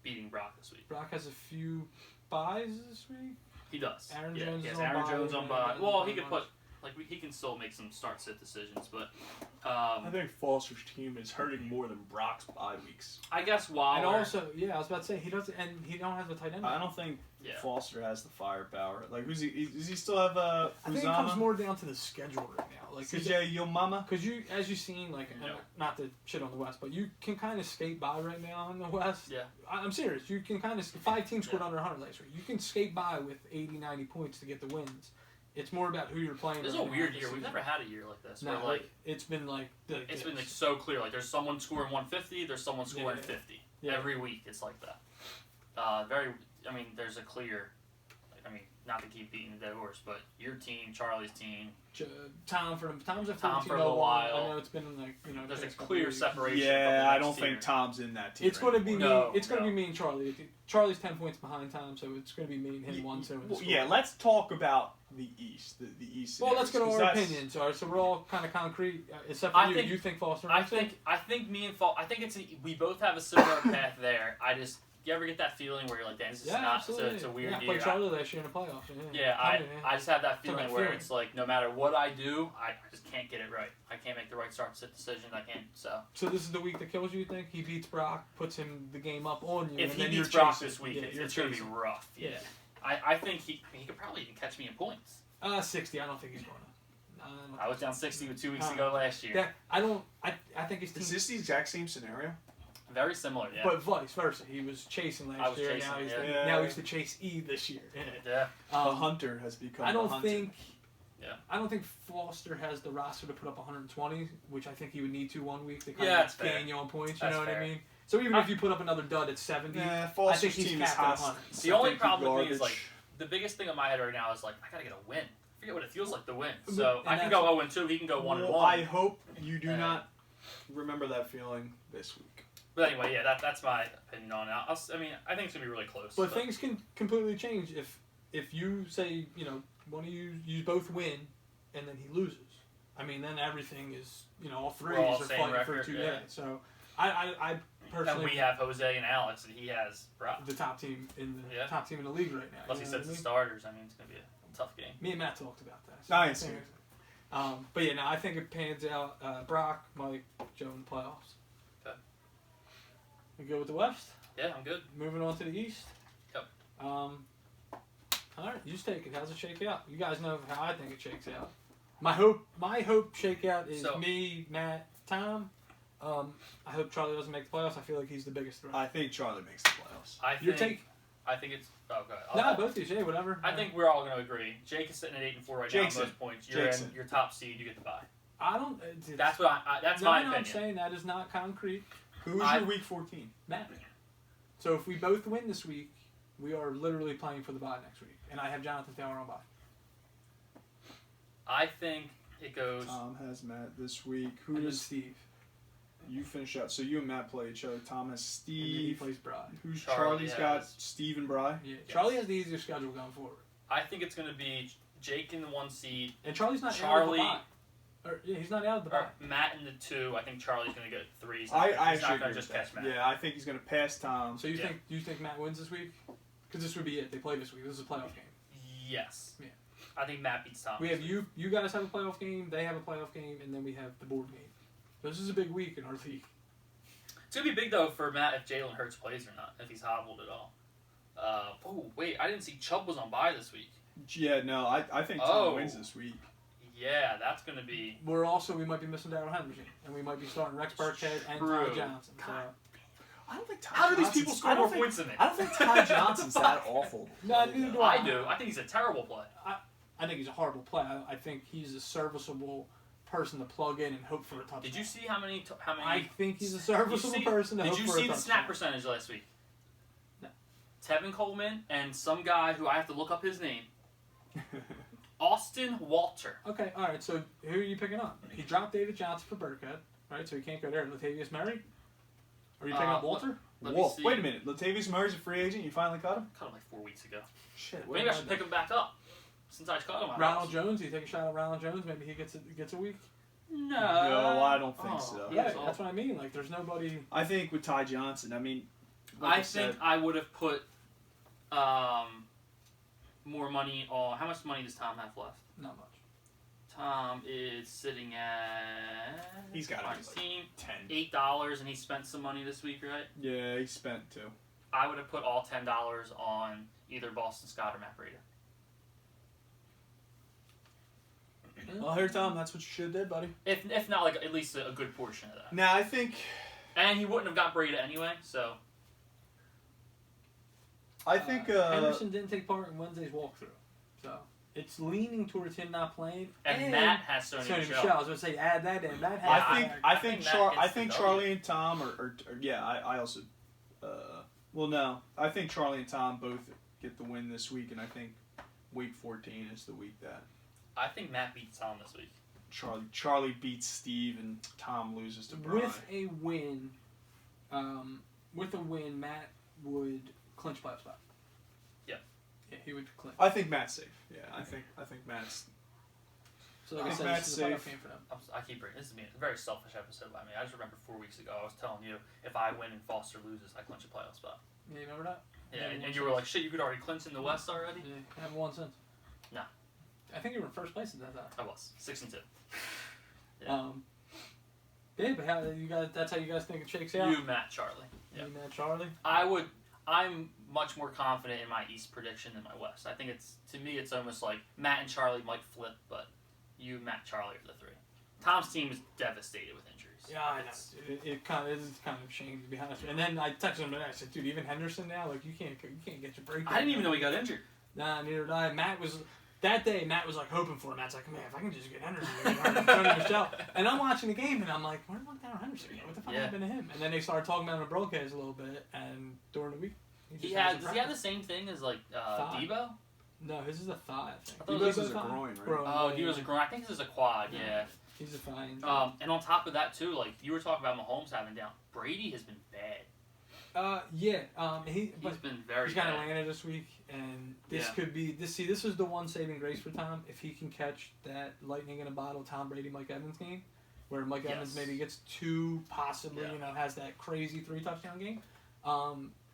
beating Brock this week. Brock has a few buys this week. He does. Aaron yeah, Jones he is has on Aaron bye, Jones on yeah, bye. he Well, doesn't he play could put much. he can still make some start-sit decisions, but I think Foster's team is hurting more than Brock's bye weeks. I guess while And we're- also, yeah, I was about to say he doesn't, and he don't have the tight end. I don't think Yeah. Foster has the firepower. Like, does he still have I think it comes Uzama? more down to the schedule right now. Like, CJ Yomama? because you, as you've seen, like, No. not to shit on the West, but you can kind of skate by right now in the West. Yeah. I'm serious. You can kind of 5 teams scored under 100 last week. You can skate by with 80, 90 points to get the wins. It's more about who you're playing. This is right a now weird this year. We've season. never had a year like this. No, where like it's been like it's been like so clear. Like there's someone scoring 150. There's someone scoring Yeah. 50 Yeah. every week. It's like that. There's a clear. Not to keep beating the dead horse, but your team, Charlie's team. Tom's at 14-01. Tom for a little while. I know it's been like There's a past couple clear weeks. separation. from the Yeah, I next don't tier. think Tom's in that team. It's going to be No, me. It's going to no. be me and Charlie. Charlie's 10 points behind Tom, so it's going to be me and him 1-2. Well, yeah, let's talk about the East. The East. Well, let's get scenarios, our 'cause that's- opinions. All right, so we're all kind of concrete, except for I you. think- You think Foster? I makes it? think me and Fall. I think we both have a similar path there. You ever get that feeling where you're like, this is it's a weird I year. played Charlie last year in the playoffs. Yeah, I just have that feeling about where feeling. it's like no matter what I do, I just can't get it right. I can't make the right start-sit decision. I can't. So So this is the week that kills you. You think he beats Brock, puts him the game up on you, if and he then beats you're Brock chasing. this week, Yeah, it's going to be chasing. rough. Yeah. I think he could probably even catch me in points. 60. I don't think he's going to. I was down 60 with 2 weeks ago last year. Yeah, I don't. I think his team. Is this the exact same scenario? Very similar, yeah. But vice versa. He was chasing I last was year. chasing, Now he's yeah. now he's to chase E this year. Yeah. The hunter has become. I the don't hunted. think. Yeah. I don't think Foster has the roster to put up 120, which I think he would need to one week to kind Yeah, that's of gain fair. you on points. You That's know what fair. I mean? So even if you put up another dud at 70, Nah, I Foster's think he's team is capped at hot. 100. The only Second problem with me is garbage. the biggest thing in my head right now is like I gotta get a win. I forget what it feels like to win. So And I can that's- go 0-2. He can go 1-1. Well, I hope you do Uh, not remember that feeling this week. But anyway, yeah, that's my opinion on it. I think it's gonna be really close. But things can completely change if you say, one of you both win and then he loses. I mean, then everything is, all three We're all are same fighting record, for 2 yeah. days. So I and personally we have Jose and Alex, and he has Brock. the top team in the Yeah. top team in the league right now. Unless you he know sets what I the mean? starters, it's gonna be a tough game. Me and Matt talked about that. I see. But yeah, no, I think it pans out. Brock, Mike, Joe in the playoffs. Okay. We go with the West. Yeah, I'm good. Moving on to the East. Yep. All right, you just take it. How's it shake out? You guys know how I think it shakes out. My hope shakeout is So- me, Matt, Tom. I hope Charlie doesn't make the playoffs. I feel like he's the biggest threat. I think Charlie makes the playoffs. Your take? I think it's okay. No, both of you say whatever. I think we're all gonna agree. Jake is sitting at 8-4 right Jake's now, in. most points. You're Jake's in in. your top seed. You get the bye. I don't. That's what that's no, my no, opinion. I'm saying that is not concrete. Who's I- your week 14? Matt. So if we both win this week, we are literally playing for the bye next week, and I have Jonathan Taylor on bye. I think it goes. Tom has Matt this week. Who And then does Steve. You finish out. So you and Matt play each other. Tom has And then he Steve. plays Bry. Who's Charlie Charlie's got? has- Steve and Bry. Yeah, Yes. Charlie has the easier schedule going forward. I think it's going to be Jake in the 1 seed, And Charlie's not Charlie- out of the bye. Or, yeah, he's not out of the bye. or Matt in the 2. I think Charlie's going to get 3. He's I not actually going agree to just with catch that. Matt. Yeah, I think he's going to pass Tom. So you Yeah. think Matt wins this week? Because this would be it. They play this week. This is a playoff game. Yes. Yeah. I think Matt beats Tom. We this have week. you guys have a playoff game. They have a playoff game, and then we have the board game. This is a big week in our league. It's going to be big, though, for Matt if Jalen Hurts plays or not, if he's hobbled at all. Oh, wait. I didn't see Chubb was on bye this week. Yeah, no, I think Tom Oh. wins this week. Yeah, that's going to be... We might be missing Darrell Henderson, and we might be starting Rex Burkhead and Ty True. Johnson. So. God. I don't think Ty How do these Johnson's- people I score don't more think- points than me? I don't think Ty Johnson's that awful. No, neither do I do. I think he's a terrible play. I think he's a horrible play. I think he's a serviceable person to plug in and hope for a touchdown. Did you see how many... I think he's a serviceable person to Did hope you for a see the touchdown. snap percentage last week? No. Tevin Coleman and some guy who I have to look up his name. Austin Walter. Okay, all right. So who are you picking up? He dropped David Johnson for Burkhead, right? So he can't go there. Latavius Murray. Are you picking up Walter? Let me Wolf. see. Wait a minute. Latavius Murray's a free agent. You finally cut him? Cut him like 4 weeks ago. Shit. Maybe I should pick him back up. Since I cut him out. Ronald Jones. You take a shot at Ronald Jones. Maybe he gets a week. No. No, I don't think so. he Yeah, was that's what I mean. Like, there's nobody. I think with Ty Johnson, I mean, I think I would have put more money on... How much money does Tom have left? Not much. Tom is sitting at... He's gotta on be his like team. 10. $8, and he spent some money this week, right? Yeah, he spent too. I would have put all $10 on either Boston Scott or Matt Breida. Well, here, Tom, that's what you should have did, buddy. If not, like, at least a good portion of that. Now, I think And he wouldn't have got Breida anyway, so... Henderson didn't take part in Wednesday's walkthrough, so it's leaning towards him not playing. And Matt has Sony Sony Michel. Michel. I was gonna say add that in. That Yeah, I think Matt gets the W. Charlie and Tom are yeah. I also well no, I think Charlie and Tom both get the win this week, and I think week 14 is the week that I think Matt beats Tom this week. Charlie beats Steve and Tom loses to Brian. With a win, Matt would clinch playoff spot. Yeah. Yeah, he would clinch. I think Matt's safe. Yeah, I think Matt's. So like I think said, Matt's this is a playoff safe. game for them. I keep bringing this is a very selfish episode by me. I just remember 4 weeks ago I was telling you if I win and Foster loses, I clinch a playoff spot. Yeah, you remember that? Yeah, Yeah, and you were like, shit, you could already clinch in the West already? Yeah, I haven't won since. No. I think you were in first place at that time. I was 6-2. Yeah. Yeah, but how you guys? That's how you guys think it shakes out. You, Matt, Charlie. Yeah. You, Matt, Charlie. I'm much more confident in my East prediction than my West. I think to me it's almost like Matt and Charlie might flip, but you, Matt, Charlie are the 3. Tom's team is devastated with injuries. Yeah, I know. It kind of is kind of a shame to be honest. And then I texted him and I said, "Dude, even Henderson now, like you can't get your break." I didn't even know he got injured. Nah, neither did I. Matt was like hoping for it. Matt's like, man, if I can just get Henderson, Tony Michel. And I'm watching the game and I'm like, where the fuck Darrell Henderson go? What the fuck happened to him? And then they started talking about him on the broadcast a little bit, and during the week, Does he have the same thing as like Debo? No, his is a thigh. I think. I thought This it is a groin, right? Oh, Debo's a groin. I think this is a quad. Yeah. He's a thigh. And on top of that too, like you were talking about Mahomes having down, Brady has been bad. He's been very He's got bad. Atlanta this week, and this Yeah. could be this. See, this is the one saving grace for Tom. If he can catch that lightning in a bottle, Tom Brady, Mike Evans game, where Mike Evans maybe gets 2, possibly has that crazy 3 touchdown game,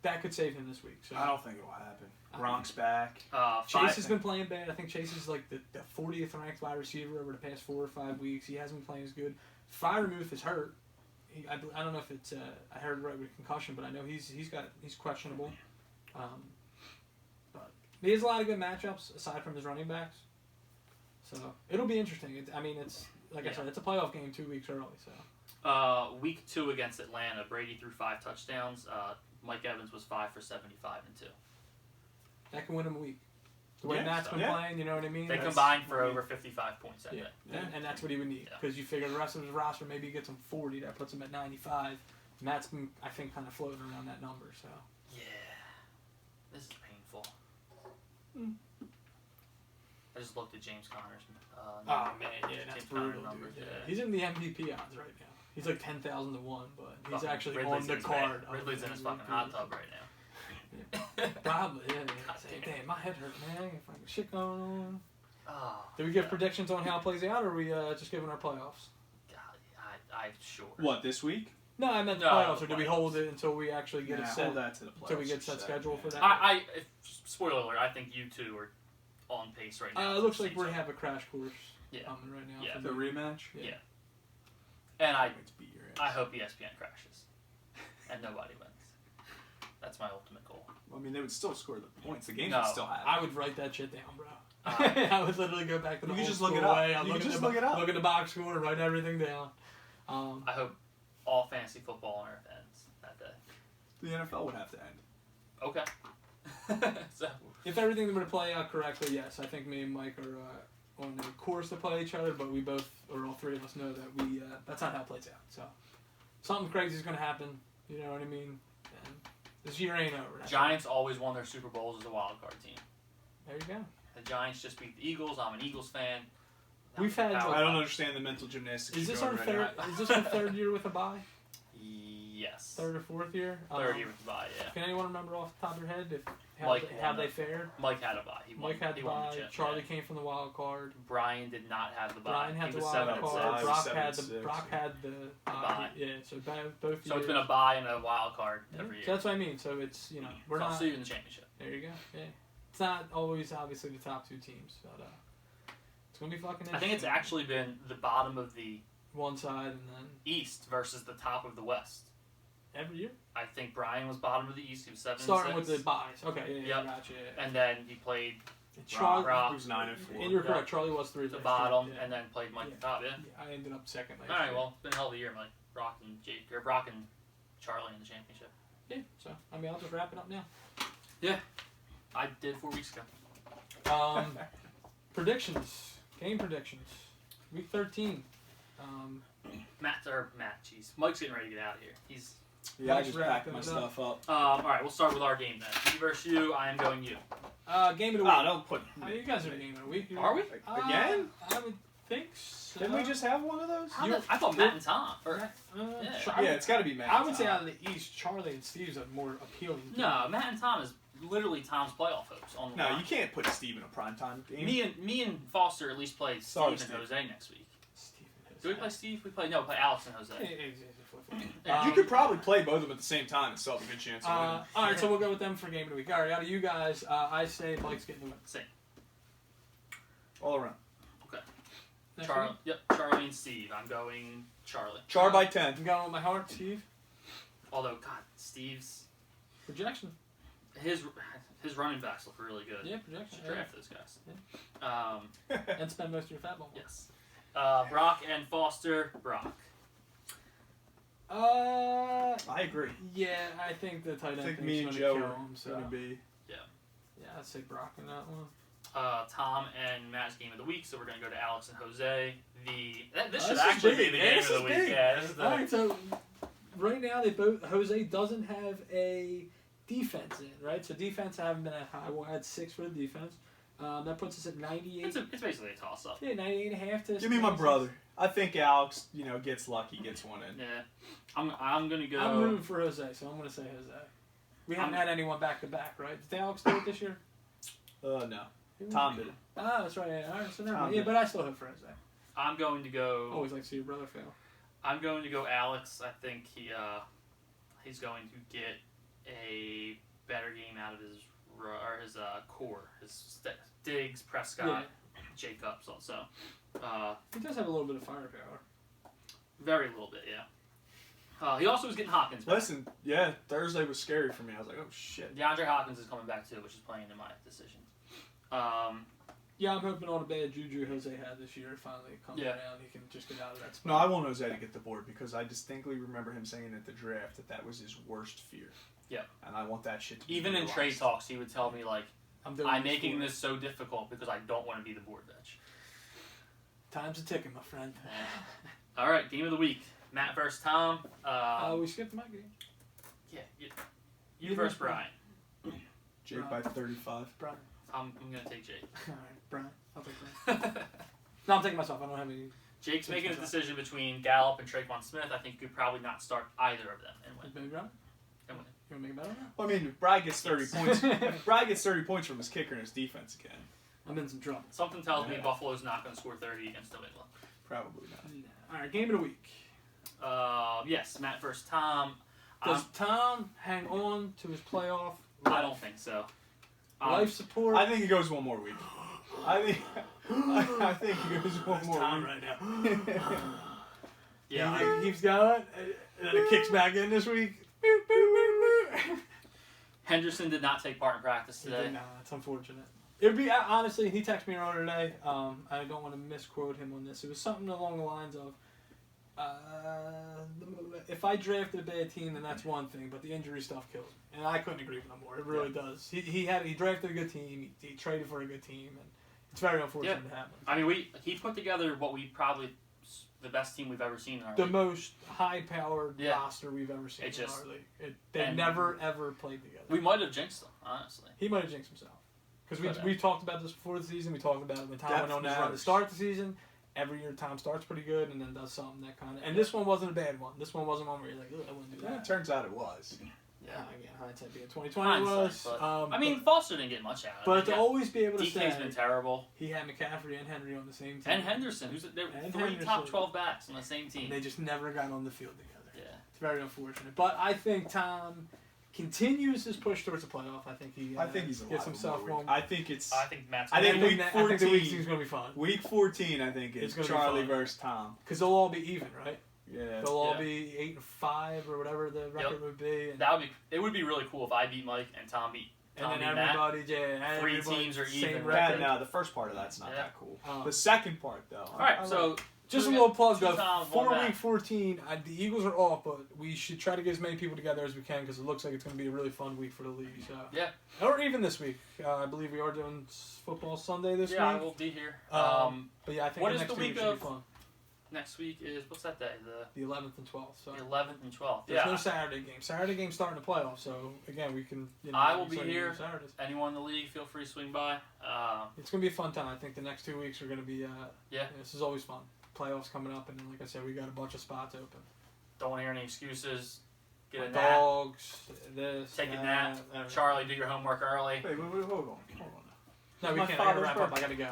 that could save him this week. So I don't think it'll happen. Gronk's back. Chase has been playing bad. I think Chase is like the 40th ranked wide receiver over the past 4 or 5 weeks. He hasn't been playing as good. Freiermuth is hurt. I don't know if it's I heard right with concussion, but I know he's questionable. But he has a lot of good matchups aside from his running backs. So it'll be interesting. It's like I said, it's a playoff game 2 weeks early. So week 2 against Atlanta, Brady threw 5 touchdowns. Mike Evans was 5 for 75 and 2. that can win him a week. The way Yeah, Matt's been playing, you know what I mean? They That's- combined for over 55 points that Yeah, day. and that's what he would need. Because you figure the rest of his roster, maybe he gets him 40. That puts him at 95. Matt's been, I think, kind of floating around that number. So Yeah. This is painful. I just looked at James Conner's oh man, yeah, that's James Conner brutal, numbers. dude. Yeah. He's in the MVP odds right now. He's like 10,000 to 1, but he's Fucking actually Ridley's on the in his card. bed. Ridley's in his fucking hot tub right now. Probably, yeah. God Say, damn. damn, my head hurt, man. I got fucking shit going on. Oh, Do we give predictions on how it plays out, or are we just giving our playoffs? God, I sure. What, this week? No, I meant the No, playoffs, the or do we playoffs. hold it until we actually get it set? Hold that to the playoffs. Until we get are set set, schedule yeah. for that? Spoiler alert, I think you two are on pace right now. It looks like we have a crash course Yeah. coming right now. Yeah. for The me. rematch? Yeah. And I Wait to beat your ass. I hope ESPN crashes. And nobody wins. That's my ultimate goal. I mean, they would still score the points. The game No, would still happen. I would write that shit down, bro. I would literally go back to the You could old just look school it up. way. I'd You look could at just the, look it up. Look at the box score and write everything down. I hope all fantasy football on earth ends that day. The NFL would have to end. Okay. So If everything were to play out correctly, yes, I think me and Mike are on a course to play each other, but we both, or all three of us, know that that's not how it plays out. So something crazy is going to happen. You know what I mean? And this year ain't over. That's Giants always won their Super Bowls as a wild card team. There you go. The Giants just beat the Eagles. I'm an Eagles fan. We've had- Power I don't five. understand the mental gymnastics. Is you're this our going right third? now. Is this our third year with a bye? Yes. Third or fourth year? Third year with the bye, yeah. Can anyone remember off the top of their head how Mike they, how won they it. fared? Mike had a bye. He won, Mike had he the won bye. the chip. Charlie yeah. came from the wild card. Brian did not have the bye. Brian had he the was wild 7 and card. 6. Brock 7 had and the 6. Brock had the bye. Yeah, so both So years. it's been a bye and a wild card every year. So that's what I mean. So it's we're So I'll not. see you in the championship. There you go. Yeah, it's not always obviously the top two teams, but it's gonna be fucking. I think it's interesting. actually been the bottom of the one side and then East versus the top of the West. every year. I think Brian was bottom of the East. He was 7 Starting and with 6. the buys. Okay, yeah, Yep. gotcha. Yeah. And then he played And Charlie, Brock Who's 9 and 4? and you're Yeah. correct. Charlie was 3 the last bottom year. Yeah. and then played Mike Yeah. at the top, yeah. Yeah, I ended up second last Alright, year. well, it's been a hell of a year, Mike. Brock and Charlie in the championship. Yeah. So I mean, I'll just wrap it up now. I did 4 weeks ago. Predictions. Game predictions. Week 13. Jeez. Mike's getting ready to get out of here. He's Yeah, I Mike's just packed wrapping my it stuff up. alright, we'll start with our game then. Me versus you, I am going you. Game of the week. Ah, don't put. You guys are the game of the week. Are we? Again? I would think so. Didn't we just have one of those? I thought Matt and Tom. Yeah, Yeah, it's got to be Matt. I would say out of the East, Charlie and Steve's are more appealing. to No, me. Matt and Tom is literally Tom's playoff hopes on the No, line. you can't put Steve in a primetime game. Me and Foster at least play Sorry, Steve and Steve. Jose next week. Steve and Do we play Steve? We play Alex and Jose. Yeah. You could probably play both of them at the same time and still have a good chance of winning. All right, so we'll go with them for game of the week. All right, out of you guys, I say Mike's getting the win. Same. All around. Next Charlie. week, Yep. Charlie and Steve. I'm going Charlie. Char by 10. I'm going with my heart, Steve. Although God, Steve's Projection. his running backs look really good. Yeah, projection. Should draft those guys. And spend most of your fat ball. Yes. Brock and Foster. Brock. I agree. Yeah, I think the tight end I think thing's me and gonna Joe kill are him. So going to be. yeah, I'd say Brock in that one. Tom and Matt's game of the week. So we're gonna go to Alex and Jose. This Oh, should this is actually big. be the Yeah, game this of the is week. big. Yeah. This is All right, so right now they both Jose doesn't have a defense in, right? So defense I haven't been at high. We'll add 6 for the defense. That puts us at 98. It's basically a toss up. Yeah, 98 and a half to. Give me my 96. brother. I think Alex, gets lucky, gets one in. Yeah. I'm gonna go. I'm rooting for Jose, so I'm gonna say Jose. We haven't had anyone back to back, right? Did Alex do it this year? No. Tom did it. Ah, that's right. Yeah. All right, so never Tom mind. Yeah, did. but I still hope for Jose. I'm going to go. Always like to see your brother fail. I'm going to go Alex. I think he's going to get a better game out of his core, his Diggs, Prescott, Jacobs also. He does have a little bit of firepower. Very little bit, yeah. He also was getting Hopkins back. Listen, yeah, Thursday was scary for me. I was like, oh, shit. DeAndre Hopkins is coming back too, which is playing in my decision. Yeah, I'm hoping all the bad juju Jose had this year finally comes Yeah. around. He can just get out of that spot. No, I want Jose to get the board because I distinctly remember him saying at the draft that was his worst fear. Yeah. And I want that shit to be Even in realized. trade talks, he would tell me like, I'm doing I'm this making for this so difficult because I don't want to be the board bitch. Time's a ticking, my friend. All right, game of the week. Matt versus Tom. We skipped my game. Yeah, you versus Brian. Jake by 35. Brian. I'm gonna take Jake. All right, Brian. I'll take Brian. No, I'm taking myself. I don't have any. Jake's making a decision between Gallup and Traquan Smith. I think you could probably not start either of them and win. Maybe Brown? And win. You want to make a bet on that? Well, I mean, if Brad gets 30 points. If Brad gets 30 points from his kicker and his defense again. I'm in some trouble. Something tells me Yeah. Buffalo's not going to score 30 against New England. Probably not. All right, game of the week. Yes, Matt versus Tom. Does Tom hang on to his playoff? I don't think so. Life support. I think he goes one more week. I think he goes one more Tom week. right now. Yeah, he keeps going, and then it kicks back in this week. Henderson did not take part in practice today. No, it's unfortunate. It would be honestly. He texted me earlier today. I don't want to misquote him on this. It was something along the lines of, "If I drafted a bad team, then that's one thing, but the injury stuff kills me." And I couldn't agree with him more. It really does. He drafted a good team. He traded for a good team, and it's very unfortunate to happen. I mean, he put together what we probably the best team we've ever seen in our The league. most high-powered roster we've ever seen in our league. They never ever played together. We might have jinxed them, honestly. He might have jinxed himself. Because we talked about this before the season. We talked about it when Tom Depth went on this matters. run to start the season. Every year Tom starts pretty good and then does something that kind of... And this one wasn't a bad one. This one wasn't one where you're like, ugh, I wouldn't do Yeah, that. it turns out it was. Yeah. Again, hindsight being 2020 was. But, I mean, Foster didn't get much out of it. but to always be able to DK's say been terrible. he had McCaffrey and Henry on the same team. And Henderson, who's they're And three Henderson. top 12 backs on the same team. And they just never got on the field together. Yeah. It's very unfortunate. But I think Tom continues his push towards the playoff. I think he I think he's gets himself one. I think it's. I think Matt's I think gonna week win. I think the week 14 is going to be fun. Week 14, I think, is It's gonna be Charlie fun. versus Tom. Because they'll all be even, right? Yeah. They'll all be 8-5 or whatever the record would be. And, It would be really cool if I beat Mike and Tom beat and Tom then beat Matt. everybody, yeah, Three everybody teams are same even. record. No, the first part of that's not Yeah. that cool. Oh. The second part, though. All right, so Just a we little got plug two though. Toms, For one week Matt. 14, the Eagles are off, but we should try to get as many people together as we can because it looks like it's going to be a really fun week for the league. So. Yeah. Or even this week. I believe we are doing football Sunday this Yeah, I week. will be here. But yeah, I think what the is next the 2 week weeks should of- be fun. Next week is, what's that day? The 11th and 12th. So. The 11th and 12th. There's Yeah. no Saturday game. Saturday game's starting the playoffs, so again, we can. I will be start here. doing Saturdays. Anyone in the league, feel free to swing by. It's gonna be a fun time. I think the next 2 weeks are gonna be. Yeah. This is always fun. Playoffs coming up, and then, like I said, we got a bunch of spots open. Don't want to hear any excuses. Get My a nap. dogs. This. Take a that, nap. everything. Charlie, do your homework early. Wait, hold on. Hold on. No, we My can't. I gotta father's wrap up. I gotta go.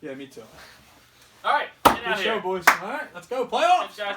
Yeah, me too. All right, get out Good of show, here. boys. All right, let's go. Playoffs. Thanks, guys.